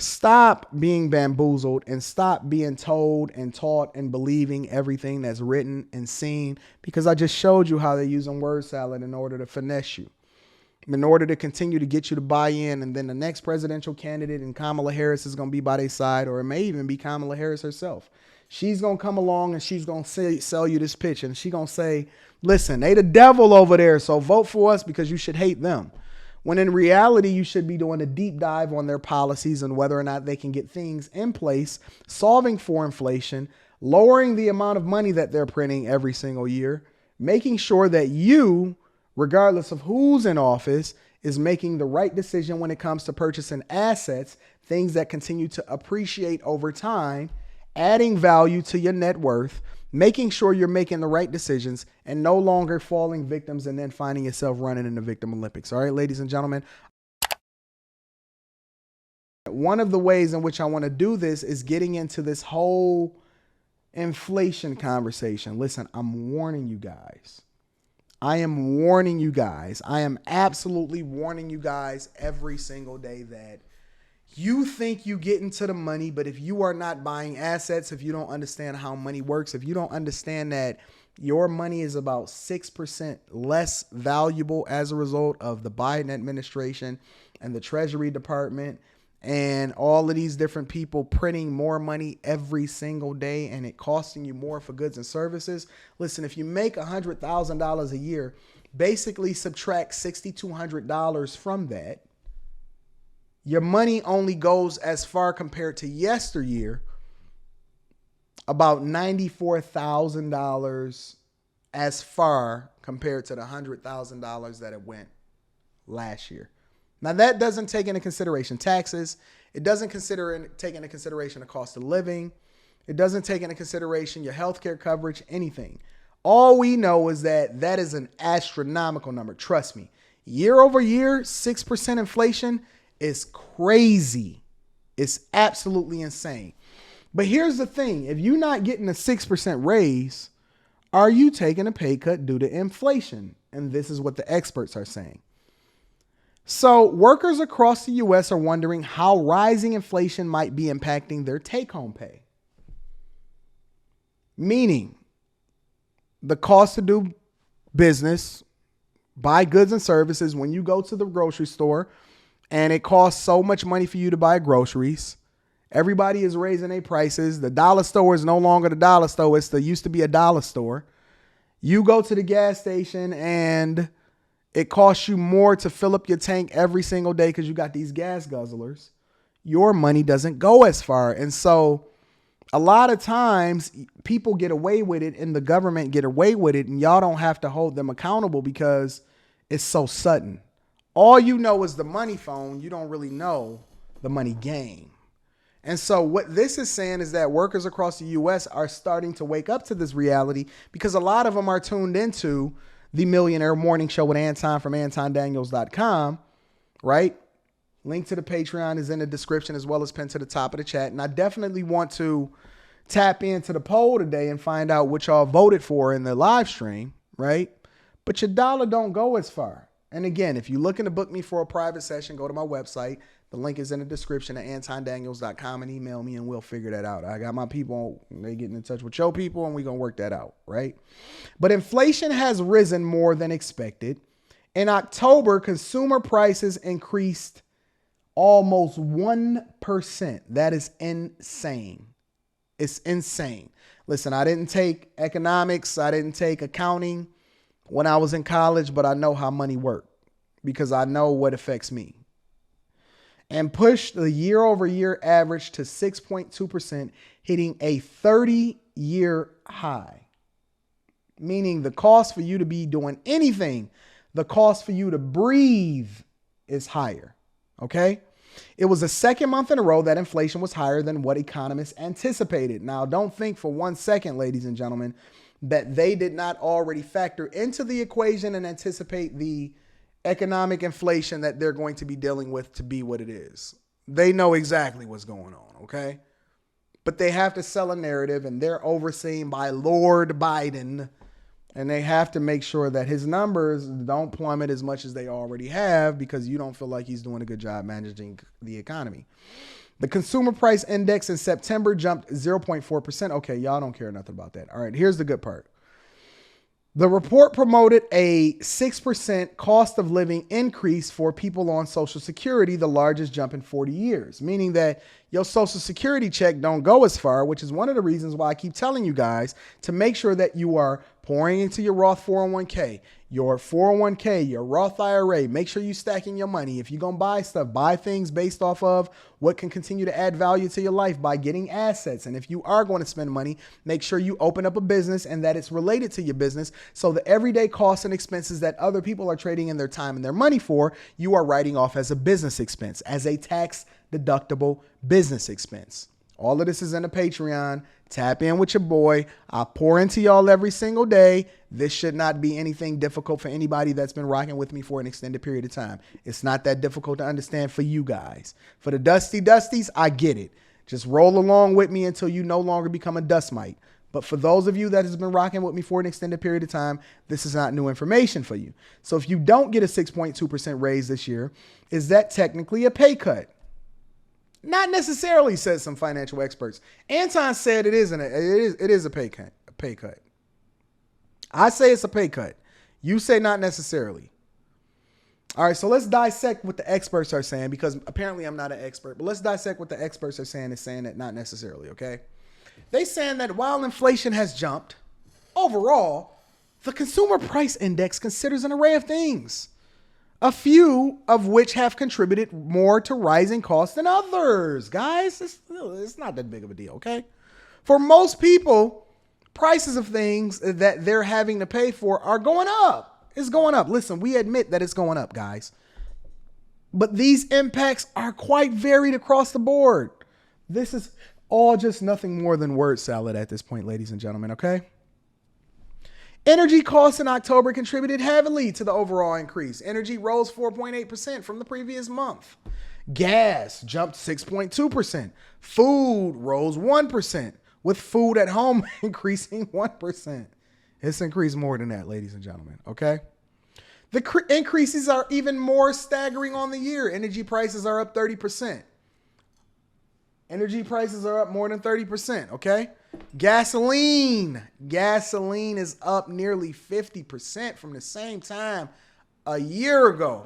Stop being bamboozled and stop being told and taught and believing everything that's written and seen, because I just showed you how they're using word salad in order to finesse you, in order to continue to get you to buy in. And then the next presidential candidate and Kamala Harris is going to be by their side, or it may even be Kamala Harris herself. She's going to come along and she's going to sell you this pitch, and she's going to say, listen, they the devil over there, so vote for us because you should hate them. When in reality, you should be doing a deep dive on their policies and whether or not they can get things in place, solving for inflation, lowering the amount of money that they're printing every single year, making sure that you, regardless of who's in office, is making the right decision when it comes to purchasing assets, things that continue to appreciate over time, adding value to your net worth, making sure you're making the right decisions and no longer falling victims and then finding yourself running in the victim Olympics. All right, ladies and gentlemen. One of the ways in which I want to do this is getting into this whole inflation conversation. Listen, I'm warning you guys. I am warning you guys. I am absolutely warning you guys every single day that you think you get into the money, but if you are not buying assets, if you don't understand how money works, if you don't understand that your money is about 6% less valuable as a result of the Biden administration and the Treasury Department and all of these different people printing more money every single day and it costing you more for goods and services. Listen, if you make $100,000 a year, basically subtract $6,200 from that. Your money only goes as far compared to yesteryear, about $94,000 as far compared to the $100,000 that it went last year. Now, that doesn't take into consideration taxes. It doesn't take into consideration the cost of living. It doesn't take into consideration your healthcare coverage, anything. All we know is that that is an astronomical number. Trust me, year over year, 6% inflation is crazy. It's absolutely insane. But here's the thing. If you're not getting a 6% raise, are you taking a pay cut due to inflation? And this is what the experts are saying. So workers across the U.S. are wondering how rising inflation might be impacting their take-home pay. Meaning, the cost to do business, buy goods and services when you go to the grocery store, and it costs so much money for you to buy groceries. Everybody is raising their prices. The dollar store is no longer the dollar store. It used to be a dollar store. You go to the gas station and it costs you more to fill up your tank every single day because you got these gas guzzlers. Your money doesn't go as far. And so a lot of times people get away with it and the government get away with it, and y'all don't have to hold them accountable because it's so sudden. All you know is the money phone. You don't really know the money game. And so what this is saying is that workers across the U.S. are starting to wake up to this reality because a lot of them are tuned into the Millionaire Morning Show with Anton from AntonDaniels.com, right? Link to the Patreon is in the description as well as pinned to the top of the chat. And I definitely want to tap into the poll today and find out what y'all voted for in the live stream, right? But your dollar don't go as far. And again, if you're looking to book me for a private session, go to my website. The link is in the description at AntonDaniels.com and email me and we'll figure that out. I got my people, they getting in touch with your people and we're going to work that out, right? But inflation has risen more than expected. In October, consumer prices increased almost 1%. That is insane. It's insane. Listen, I didn't take economics. I didn't take accounting when I was in college, but I know how money works because I know what affects me. And pushed the year over year average to 6.2%, hitting a 30-year high. Meaning the cost for you to be doing anything, the cost for you to breathe is higher. Okay? It was the second month in a row that inflation was higher than what economists anticipated. Now, don't think for 1 second, ladies and gentlemen, that they did not already factor into the equation and anticipate the economic inflation that they're going to be dealing with to be what it is. They know exactly what's going on, okay? But they have to sell a narrative, and they're overseen by Lord Biden, and they have to make sure that his numbers don't plummet as much as they already have because you don't feel like he's doing a good job managing the economy. The consumer price index in September jumped 0.4%. Okay, y'all don't care nothing about that. All right, here's the good part. The report promoted a 6% cost of living increase for people on Social Security, the largest jump in 40 years, meaning that your Social Security check don't go as far, which is one of the reasons why I keep telling you guys to make sure that you are pouring into your Roth 401k, your 401k, your Roth IRA. Make sure you're stacking your money. If you're going to buy stuff, buy things based off of what can continue to add value to your life by getting assets. And if you are going to spend money, make sure you open up a business and that it's related to your business. So the everyday costs and expenses that other people are trading in their time and their money for, you are writing off as a business expense, as a tax deductible business expense. All of this is in the Patreon. Tap in with your boy. I pour into y'all every single day. This should not be anything difficult for anybody that's been rocking with me for an extended period of time. It's not that difficult to understand for you guys. For the Dusties, I get it. Just roll along with me until you no longer become a dust mite. But for those of you that has been rocking with me for an extended period of time, this is not new information for you. So if you don't get a 6.2% raise this year, is that technically a pay cut? Not necessarily, says some financial experts. Anton said it is a pay cut. A pay cut. I say it's a pay cut. You say not necessarily. All right, so let's dissect what the experts are saying, because apparently I'm not an expert, but let's dissect what the experts are saying, is saying that not necessarily, okay? They saying that while inflation has jumped, overall, the consumer price index considers an array of things, a few of which have contributed more to rising costs than others. Guys, it's not that big of a deal, okay? For most people, prices of things that they're having to pay for are going up. It's going up. Listen, we admit that it's going up, guys. But these impacts are quite varied across the board. This is all just nothing more than word salad at this point, ladies and gentlemen, okay? Energy costs in October contributed heavily to the overall increase. Energy rose 4.8% from the previous month. Gas jumped 6.2%. Food rose 1%, with food at home increasing 1%. It's increased more than that, ladies and gentlemen, okay? The increases are even more staggering on the year. Energy prices are up 30%. Energy prices are up more than 30%, okay? Gasoline is up nearly 50% from the same time a year ago.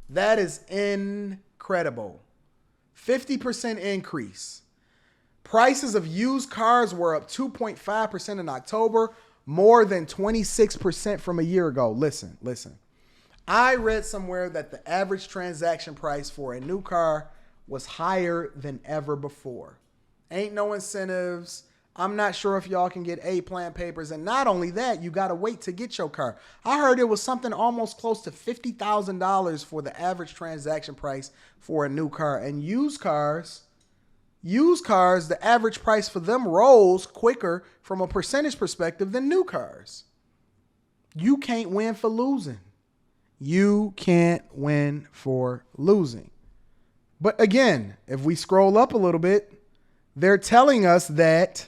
That is incredible. 50% increase. Prices of used cars were up 2.5% in October, more than 26% from a year ago. Listen. I read somewhere that the average transaction price for a new car was higher than ever before. Ain't no incentives. I'm not sure if y'all can get A-plan papers. And not only that, you got to wait to get your car. I heard it was something almost close to $50,000 for the average transaction price for a new car. And used cars, the average price for them rose quicker from a percentage perspective than new cars. You can't win for losing. You can't win for losing. But again, if we scroll up a little bit, they're telling us that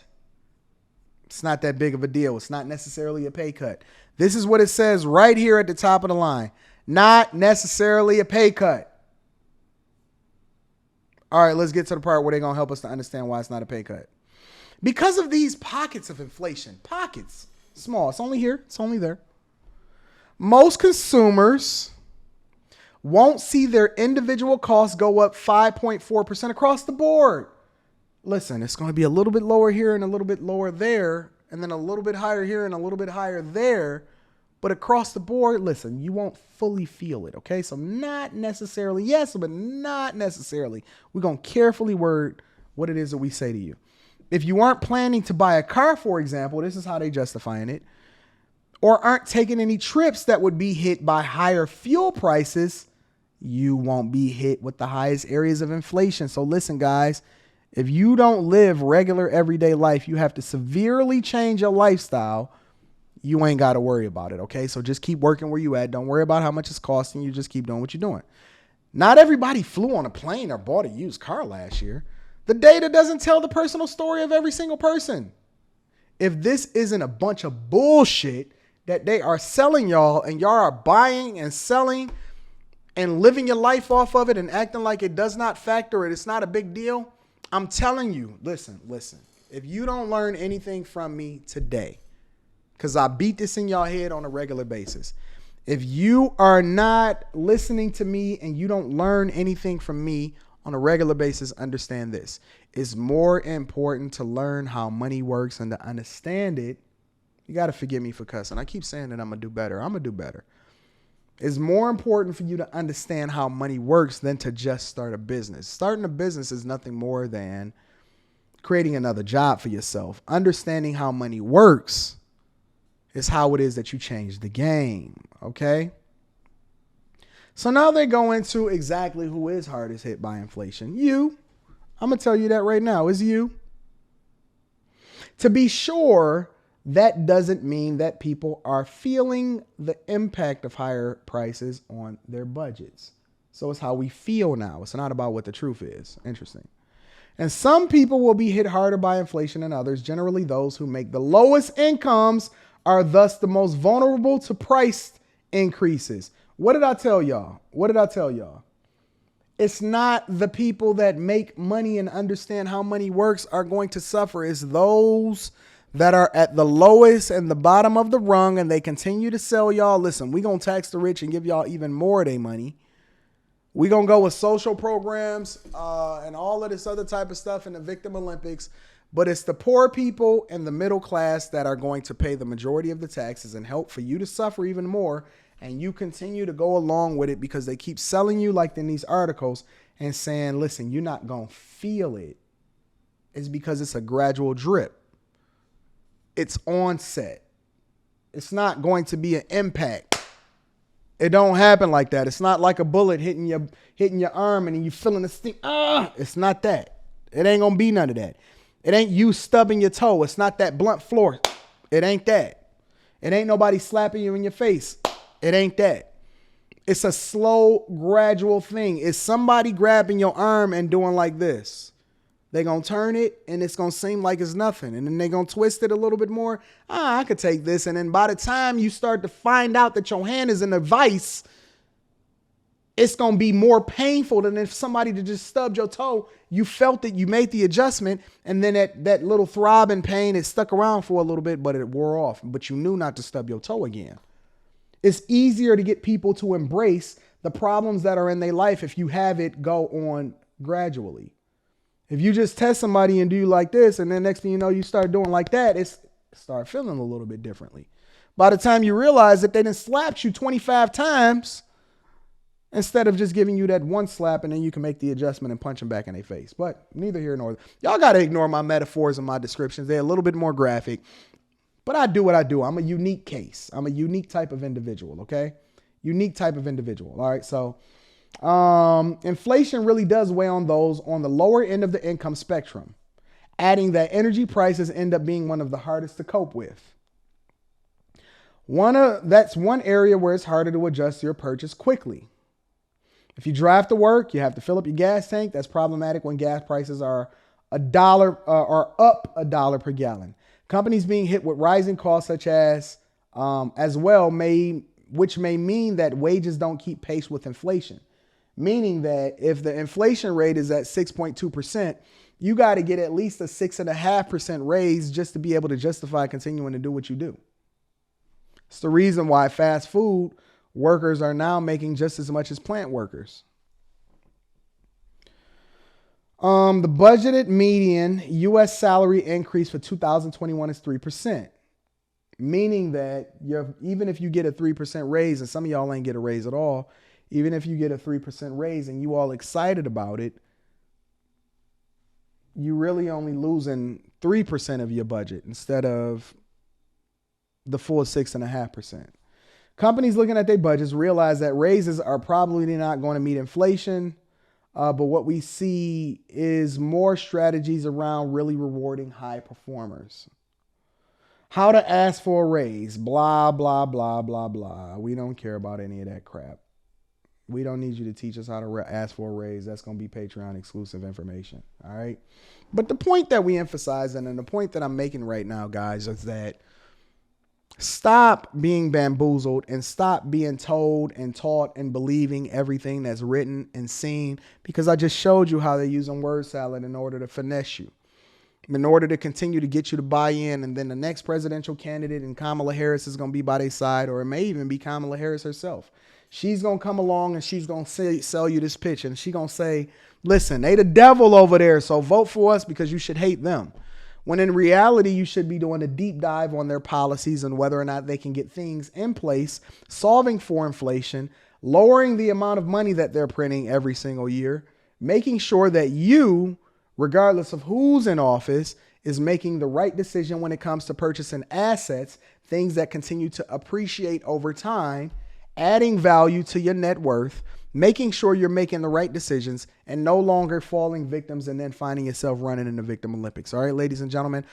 it's not that big of a deal. It's not necessarily a pay cut. This is what it says right here at the top of the line. Not necessarily a pay cut. All right, let's get to the part where they're going to help us to understand why it's not a pay cut. Because of these pockets of inflation, pockets, small, it's only here, it's only there. Most consumers won't see their individual costs go up 5.4% across the board. Listen, it's going to be a little bit lower here and a little bit lower there, and then a little bit higher here and a little bit higher there. But across the board, listen, you won't fully feel it, okay? So not necessarily, yes, but not necessarily. We're going to carefully word what it is that we say to you. If you aren't planning to buy a car, for example, this is how they're justifying it, or aren't taking any trips that would be hit by higher fuel prices, you won't be hit with the highest areas of inflation. So listen, guys, if you don't live regular everyday life, you have to severely change your lifestyle. You ain't got to worry about it, okay? So just keep working where you at. Don't worry about how much it's costing you. Just keep doing what you're doing. Not everybody flew on a plane or bought a used car last year. The data doesn't tell the personal story of every single person. If this isn't a bunch of bullshit that they are selling y'all and y'all are buying and selling and living your life off of it and acting like it does not factor it, it's not a big deal, I'm telling you, listen. If you don't learn anything from me today, because I beat this in your head on a regular basis. If you are not listening to me and you don't learn anything from me on a regular basis, understand this. It's more important to learn how money works and to understand it. You got to forgive me for cussing. I keep saying that I'm going to do better. I'm going to do better. It's more important for you to understand how money works than to just start a business. Starting a business is nothing more than creating another job for yourself. Understanding how money works is how it is that you change the game, okay? So now they go into exactly who is hardest hit by inflation. You. I'm going to tell you that right now. It's you. To be sure, that doesn't mean that people are feeling the impact of higher prices on their budgets. So it's how we feel now. It's not about what the truth is. Interesting. And some people will be hit harder by inflation than others. Generally, those who make the lowest incomes are thus the most vulnerable to price increases. What did I tell y'all? It's not the people that make money and understand how money works are going to suffer. It's those that are at the lowest and the bottom of the rung, and they continue to sell y'all. Listen, we going to tax the rich and give y'all even more of their money. We going to go with social programs and all of this other type of stuff in the Victim Olympics. But it's the poor people and the middle class that are going to pay the majority of the taxes and help for you to suffer even more. And you continue to go along with it because they keep selling you like in these articles and saying, listen, you're not going to feel it. It's because it's a gradual drip. It's onset. It's not going to be an impact. It don't happen like that. It's not like a bullet hitting your arm and then you feeling the sting. It's not that. It ain't going to be none of that. It ain't you stubbing your toe. It's not that blunt floor. It ain't that. It ain't nobody slapping you in your face. It ain't that. It's a slow, gradual thing. It's somebody grabbing your arm and doing like this. They're going to turn it and it's going to seem like it's nothing. And then they're going to twist it a little bit more. I could take this. And then by the time you start to find out that your hand is in a vice, it's going to be more painful than if somebody just stubbed your toe. You felt it, you made the adjustment, and then that little throbbing pain, it stuck around for a little bit, but it wore off. But you knew not to stub your toe again. It's easier to get people to embrace the problems that are in their life if you have it go on gradually. If you just test somebody and do like this, and then next thing you know, you start doing like that, it's start feeling a little bit differently. By the time you realize that they done slapped you 25 times, instead of just giving you that one slap and then you can make the adjustment and punch them back in their face. But neither here nor there. Y'all got to ignore my metaphors and my descriptions. They're a little bit more graphic. But I do what I do. I'm a unique case. I'm a unique type of individual, okay? Unique type of individual. All right, so inflation really does weigh on those on the lower end of the income spectrum, adding that energy prices end up being one of the hardest to cope with. That's one area where it's harder to adjust your purchase quickly. If you drive to work, you have to fill up your gas tank. That's problematic when gas prices are up $1 per gallon. Companies being hit with rising costs such as well which may mean that wages don't keep pace with inflation. Meaning that if the inflation rate is at 6.2%, you got to get at least a 6.5% raise just to be able to justify continuing to do what you do. It's the reason why fast food workers are now making just as much as plant workers. The budgeted median U.S. salary increase for 2021 is 3%, meaning that even if you get a 3% raise, and some of y'all ain't get a raise at all, even if you get a 3% raise and you all excited about it, you really only losing 3% of your budget instead of the full 6.5%. Companies looking at their budgets realize that raises are probably not going to meet inflation. But what we see is more strategies around really rewarding high performers. How to ask for a raise, blah, blah, blah, blah, blah. We don't care about any of that crap. We don't need you to teach us how to ask for a raise. That's going to be Patreon exclusive information. All right. But the point that we emphasize and the point that I'm making right now, guys, is that Stop being bamboozled and stop being told and taught and believing everything that's written and seen, because I just showed you how they're using word salad in order to finesse you, in order to continue to get you to buy in. And then the next presidential candidate and Kamala Harris is going to be by their side, or it may even be Kamala Harris herself. She's going to come along and she's going to sell you this pitch, and she's going to say, listen, they the devil over there, so vote for us because you should hate them. When in reality, you should be doing a deep dive on their policies and whether or not they can get things in place, solving for inflation, lowering the amount of money that they're printing every single year, making sure that you, regardless of who's in office, is making the right decision when it comes to purchasing assets, things that continue to appreciate over time, adding value to your net worth, making sure you're making the right decisions and no longer falling victims and then finding yourself running in the victim Olympics. All right, ladies and gentlemen,